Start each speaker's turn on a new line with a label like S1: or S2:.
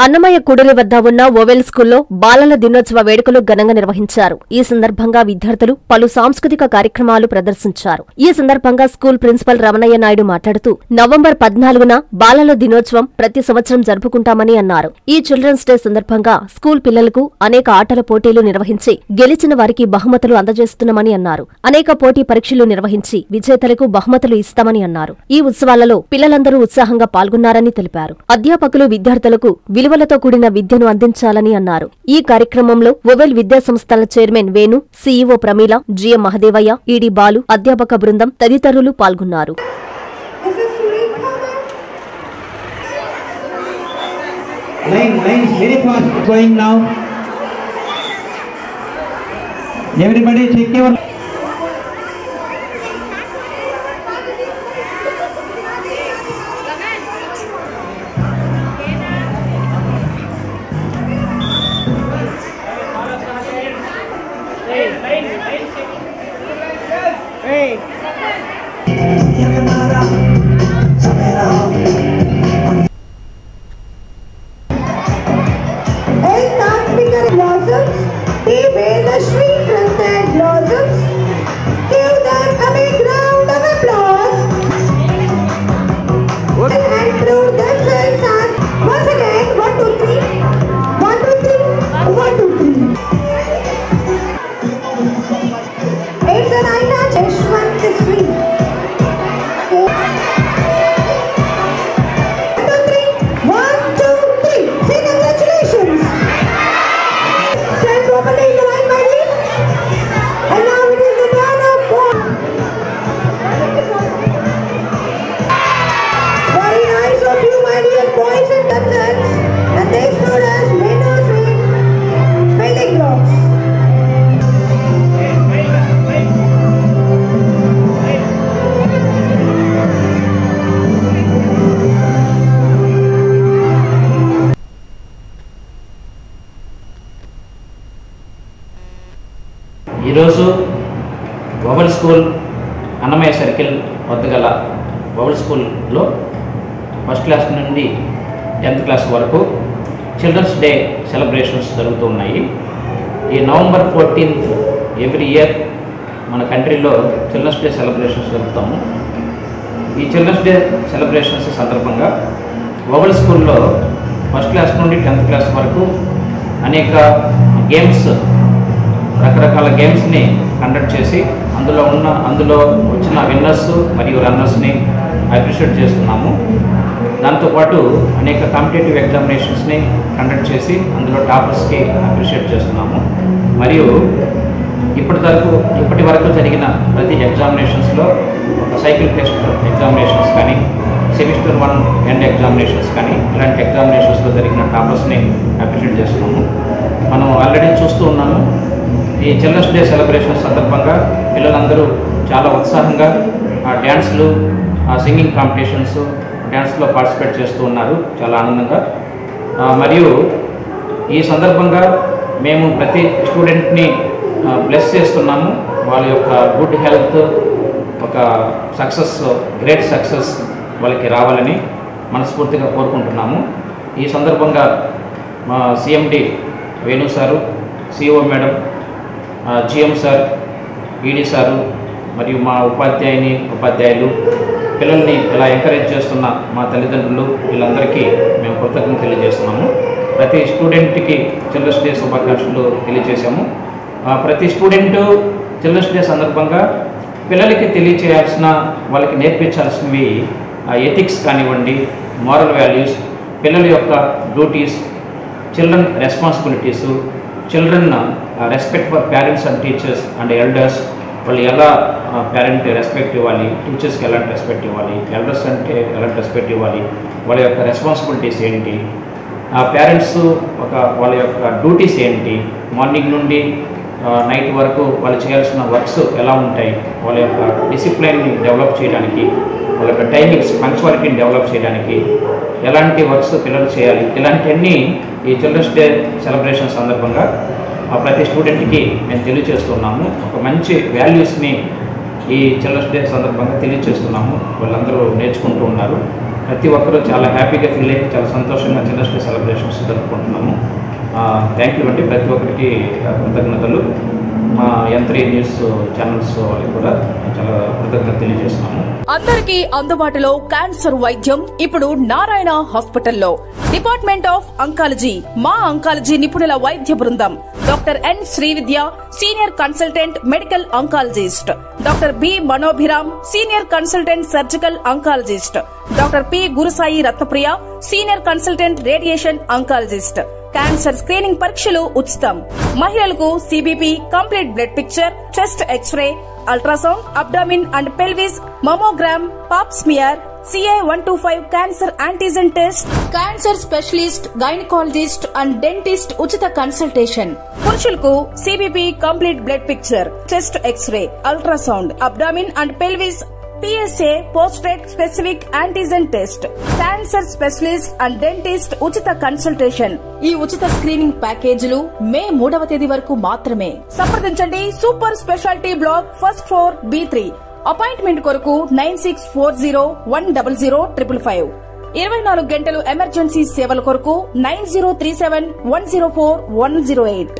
S1: అన్నమయ్య కూడలి వద్ద ఉన్న ఓవెల్ స్కూల్లో బాలల దినోత్సవ వేడుకలు ఘనంగా నిర్వహించారు. ఈ సందర్భంగా విద్యార్థులు పలు సాంస్కృతిక కార్యక్రమాలు ప్రదర్శించారు. ఈ సందర్భంగా స్కూల్ ప్రిన్సిపల్ రమణయ్య నాయుడు మాట్లాడుతూ నవంబర్ 14న బాలల దినోత్సవం ప్రతి సంవత్సరం జరుపుకుంటామని అన్నారు. ఈ చిల్డ్రన్స్ డే సందర్భంగా స్కూల్ పిల్లలకు అనేక ఆటల పోటీలు నిర్వహించి గెలిచిన వారికి బహుమతులు అందజేస్తున్నామని అన్నారు. అనేక పోటీ పరీక్షలు నిర్వహించి విజేతలకు బహుమతులు ఇస్తామని అన్నారు. ఈ ఉత్సవాలలో పిల్లలందరూ ఉత్సాహంగా పాల్గొన్నారని తెలిపారు. అధ్యాపకులు విద్యార్థులకు విలువలతో కూడిన విద్యను అందించాలని అన్నారు. ఈ కార్యక్రమంలో ఓవెల్ విద్యా సంస్థల chairman Venu, CEO Pramila, GM Mahadevayya, ED Balu, అధ్యాపక బృందం తదితరులు పాల్గొన్నారు.
S2: ఈరోజు ఓవెల్ స్కూల్ అన్నమయ్య సర్కిల్ వద్ద గల ఓవెల్ స్కూల్లో ఫస్ట్ క్లాస్ నుండి 10th క్లాస్ వరకు చిల్డ్రన్స్ డే సెలబ్రేషన్స్ జరుగుతూ ఉన్నాయి. ఈ నవంబర్ 14th ఎవ్రీ ఇయర్ మన కంట్రీలో చిల్డ్రన్స్ డే సెలబ్రేషన్స్ జరుపుతాము. ఈ చిల్డ్రన్స్ డే సెలబ్రేషన్స్ సందర్భంగా ఓవెల్ స్కూల్లో ఫస్ట్ క్లాస్ నుండి 10th క్లాస్ వరకు అనేక గేమ్స్, రకరకాల గేమ్స్ని కండక్ట్ చేసి అందులో వచ్చిన విన్నర్స్ మరియు రన్నర్స్ని అప్రిషియేట్ చేస్తున్నాము. దాంతోపాటు అనేక కాంపిటేటివ్ ఎగ్జామినేషన్స్ని కండక్ట్ చేసి అందులో టాపర్స్కి అప్రిషియేట్ చేస్తున్నాము. మరియు ఇప్పటి వరకు జరిగిన ప్రతి ఎగ్జామినేషన్స్లో ఒక సైకిల్ టెస్ట్ ఎగ్జామినేషన్స్ కానీ, సెమిస్టర్ 1 ఎండ్ ఎగ్జామినేషన్స్ కానీ, ఇలాంటి ఎగ్జామినేషన్స్లో జరిగిన టాపర్స్ని అప్రిషియేట్ చేస్తున్నాము. మనం ఆల్రెడీ చూస్తూ ఉన్నాము. ఈ చిల్డ్రన్స్ డే సెలబ్రేషన్ సందర్భంగా పిల్లలందరూ చాలా ఉత్సాహంగా డ్యాన్స్లు, సింగింగ్ కాంపిటీషన్స్, డ్యాన్స్లో పార్టిసిపేట్ చేస్తూ ఉన్నారు చాలా ఆనందంగా. మరియు ఈ సందర్భంగా మేము ప్రతి స్టూడెంట్ని బ్లెస్ చేస్తున్నాము. వాళ్ళ యొక్క గుడ్ హెల్త్, ఒక సక్సెస్, గ్రేట్ సక్సెస్ వాళ్ళకి రావాలని మనస్ఫూర్తిగా కోరుకుంటున్నాము. ఈ సందర్భంగా మా CMD Venu sir, CEO madam, GM sir, ED sir మరియు మా ఉపాధ్యాయులు, పిల్లల్ని ఇలా ఎంకరేజ్ చేస్తున్న మా తల్లిదండ్రులు, వీళ్ళందరికీ మేము కృతజ్ఞతలు తెలియజేస్తున్నాము. ప్రతి స్టూడెంట్కి చిల్డ్రన్స్ డే శుభాకాంక్షలు తెలియజేశాము. ప్రతి స్టూడెంటు చిల్డ్రన్స్ డే సందర్భంగా పిల్లలకి తెలియచేయాల్సిన, వాళ్ళకి నేర్పించాల్సినవి ఎథిక్స్ కానివ్వండి, మారల్ వాల్యూస్, పిల్లల యొక్క duties, children responsibilities, children respect for parents and teachers and elders, వాళ్ళు ఎలా పేరెంట్ రెస్పెక్ట్ ఇవ్వాలి, టీచర్స్కి ఎలాంటి రెస్పెక్ట్ ఇవ్వాలి, ఎల్డర్స్ అంటే ఎలాంటి రెస్పెక్ట్ ఇవ్వాలి, వాళ్ళ యొక్క రెస్పాన్సిబిలిటీస్ ఏంటి, పేరెంట్స్ వాళ్ళ యొక్క డ్యూటీస్ ఏంటి, మార్నింగ్ నుండి నైట్ వరకు వాళ్ళు చేయాల్సిన వర్క్స్ ఎలా ఉంటాయి, వాళ్ళ యొక్క డిసిప్లైన్ని డెవలప్ చేయడానికి, వాళ్ళ యొక్క టైమింగ్స్, పంక్చువాలిటీని డెవలప్ చేయడానికి ఎలాంటి వర్క్స్ పిల్లలు చేయాలి, ఇలాంటివన్నీ ఈ చిల్డ్రన్స్ డే సెలబ్రేషన్ సందర్భంగా ప్రతి స్టూడెంట్కి మేము తెలియజేస్తున్నాము. ఒక మంచి వాల్యూస్ని ఈ చిల్డ్రన్స్ డే సందర్భంగా తెలియజేస్తున్నాము. వాళ్ళందరూ నేర్చుకుంటూ ఉన్నారు. ప్రతి ఒక్కరూ చాలా హ్యాపీగా ఫీల్ అయ్యి చాలా సంతోషంగా చిల్డ్రన్స్ డే సెలబ్రేషన్స్ జరుపుకుంటున్నాము. థ్యాంక్ యూ అండి, ప్రతి ఒక్కరికి కృతజ్ఞతలు. మా యంత్రి న్యూస్ ఛానల్స్ వాళ్ళకి కూడా చాలా కృతజ్ఞత తెలియజేస్తున్నాము.
S3: అందరికీ అందుబాటులో క్యాన్సర్ వైద్యం ఇప్పుడు నారాయణ హాస్పిటల్లో. డిపార్ట్మెంట్ ఆఫ్ అంకాలజీ, మా అంకాలజీ నిపుణుల వైద్య బృందం. Doctor N Srividya, senior consultant medical oncologist. Doctor B Manobhiram, senior consultant surgical oncologist. Doctor P Gurusai Ratnapriya, senior consultant radiation oncologist. Cancer screening పరీక్షలు ఉచితం. మహిళలకు CBP, complete blood picture, chest X-ray, ultrasound, abdomen and pelvis, mammogram, pap smear, CA-125 cancer antigen test, cancer specialist, gynaecologist and dentist ఉచిత consultation. పురుషులకు CBP, complete blood picture, chest X-ray, ultrasound, abdomen and pelvis, PSA పోస్ట్రేట్ specific antigen test, cancer specialist and dentist ఉచిత consultation. ఈ ఉచిత screening ప్యాకేజీలు మే 3వ తేదీ వరకు మాత్రమే. సంప్రదించండి super speciality block, first floor, B3. Appointment కొరకు 9640100555. 24 గంటలు ఎమర్జెన్సీ సేవల కొరకు 9037104108.